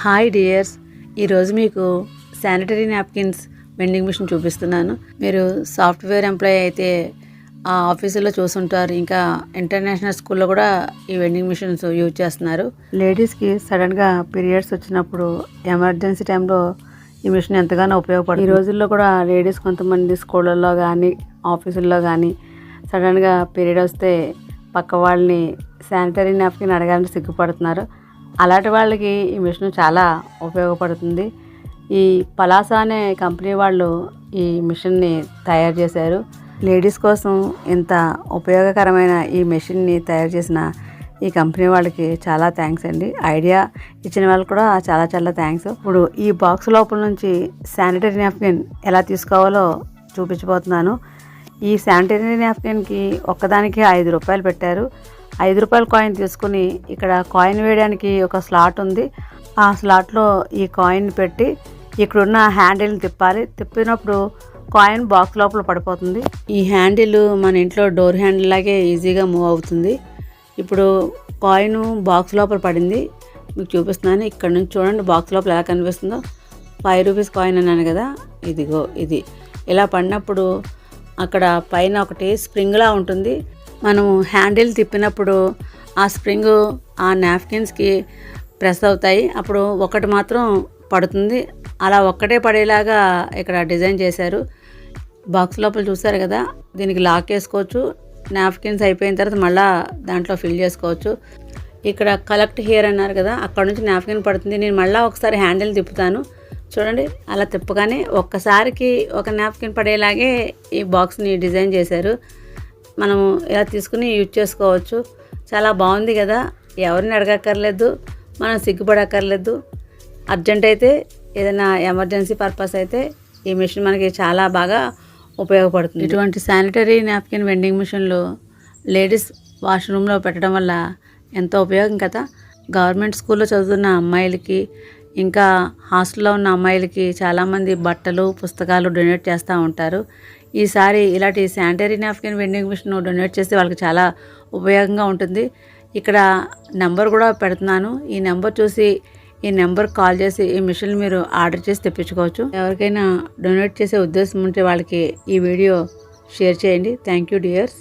Hi dears, ఈరోజు మీకు sanitary napkins vending machine చూపిస్తున్నాను. మీరు సాఫ్ట్వేర్ ఎంప్లాయీ అయితే ఆ ఆఫీసులో చూసుంటారు. ఇంకా ఇంటర్నేషనల్ స్కూల్లో కూడా ఈ వెండింగ్ మిషన్స్ యూజ్ చేస్తున్నారు. లేడీస్కి సడన్గా పీరియడ్స్ వచ్చినప్పుడు ఎమర్జెన్సీ టైంలో ఈ మిషన్ ఎంతగానో ఉపయోగపడుతుంది. ఈ రోజుల్లో కూడా లేడీస్ కొంతమంది స్కూళ్ళల్లో కానీ ఆఫీసుల్లో కానీ సడన్గా పీరియడ్ వస్తే పక్క వాళ్ళని శానిటరీ నాప్కిన్ అడగాలని సిగ్గుపడుతున్నారు. అలాంటి వాళ్ళకి ఈ మిషన్ చాలా ఉపయోగపడుతుంది. ఈ పలాసా అనే కంపెనీ వాళ్ళు ఈ మిషన్ని తయారు చేశారు. లేడీస్ కోసం ఇంత ఉపయోగకరమైన ఈ మిషన్ని తయారు చేసిన ఈ కంపెనీ వాళ్ళకి చాలా థ్యాంక్స్ అండి. ఐడియా ఇచ్చిన వాళ్ళకి కూడా చాలా చాలా థ్యాంక్స్. ఇప్పుడు ఈ బాక్స్ లోపల నుంచి శానిటరీ నాప్కిన్ ఎలా తీసుకోవాలో చూపించబోతున్నాను. ఈ శానిటరీ నాప్కిన్కి ఒక్కదానికి 5 రూపాయలు పెట్టారు. 5 రూపాయల కాయిన్ తీసుకుని ఇక్కడ కాయిన్ వేయడానికి ఒక స్లాట్ ఉంది. ఆ స్లాట్లో ఈ కాయిన్ పెట్టి ఇక్కడున్న హ్యాండిల్ని తిప్పాలి. తిప్పినప్పుడు కాయిన్ బాక్స్ లోపల పడిపోతుంది. ఈ హ్యాండిల్ మన ఇంట్లో డోర్ హ్యాండిల్ లాగే ఈజీగా మూవ్ అవుతుంది. ఇప్పుడు కాయిన్ బాక్స్ లోపల పడింది, మీకు చూపిస్తున్నాను. ఇక్కడ నుంచి చూడండి బాక్స్ లోపల ఎలా కనిపిస్తుందో. 5 రూపీస్ కాయిన్ అన్నాను కదా, ఇదిగో ఇది ఇలా పడినప్పుడు అక్కడ పైన ఒకటి స్ప్రింగ్లా ఉంటుంది. మనము హ్యాండిల్ తిప్పినప్పుడు ఆ స్ప్రింగ్ ఆ నాప్కిన్స్కి ప్రెస్ అవుతాయి. అప్పుడు ఒకటి మాత్రం పడుతుంది. అలా ఒక్కటే పడేలాగా ఇక్కడ డిజైన్ చేశారు. బాక్స్ లోపల చూస్తారు కదా, దీనికి లాక్ వేసుకోవచ్చు. నాప్కిన్స్ అయిపోయిన తర్వాత మళ్ళీ దాంట్లో ఫిల్ చేసుకోవచ్చు. ఇక్కడ కలెక్ట్ హియర్ అన్నారు కదా, అక్కడ నుంచి నాప్కిన్ పడుతుంది. నేను మళ్ళీ ఒకసారి హ్యాండిల్ తిప్పుతాను చూడండి. అలా తిప్పగానే ఒక్కసారికి ఒక నాప్కిన్ పడేలాగే ఈ బాక్స్ని డిజైన్ చేశారు. మనము ఇలా తీసుకుని యూజ్ చేసుకోవచ్చు. చాలా బాగుంది కదా, ఎవరిని అడగక్కర్లేదు, మనం సిగ్గుపడక్కర్లేదు. అర్జెంట్ అయితే ఏదైనా ఎమర్జెన్సీ పర్పస్ అయితే ఈ మిషన్ మనకి చాలా బాగా ఉపయోగపడుతుంది. ఇటువంటి శానిటరీ నాప్కిన్ వెండింగ్ మిషన్లు లేడీస్ వాష్రూమ్లో పెట్టడం వల్ల ఎంతో ఉపయోగం కదా. గవర్నమెంట్ స్కూల్లో చదువుతున్న అమ్మాయిలకి ఇంకా హాస్టల్లో ఉన్న అమ్మాయిలకి చాలామంది బట్టలు పుస్తకాలు డొనేట్ చేస్తూ ఉంటారు. ఈసారి ఇలాంటి sanitary napkin vending machine donate చేస్తే వాళ్ళకి చాలా ఉపయోగంగా ఉంటుంది. ఇక్కడ నెంబర్ కూడా పెడుతున్నాను. ఈ నెంబర్ చూసి ఈ నెంబర్ కాల్ చేసి ఈ మిషన్ మీరు ఆర్డర్ చేసి తెప్పించుకోవచ్చు. ఎవరికైనా డొనేట్ చేసే ఉద్దేశం ఉంటే వాళ్ళకి ఈ వీడియో షేర్ చేయండి. Thank you dears.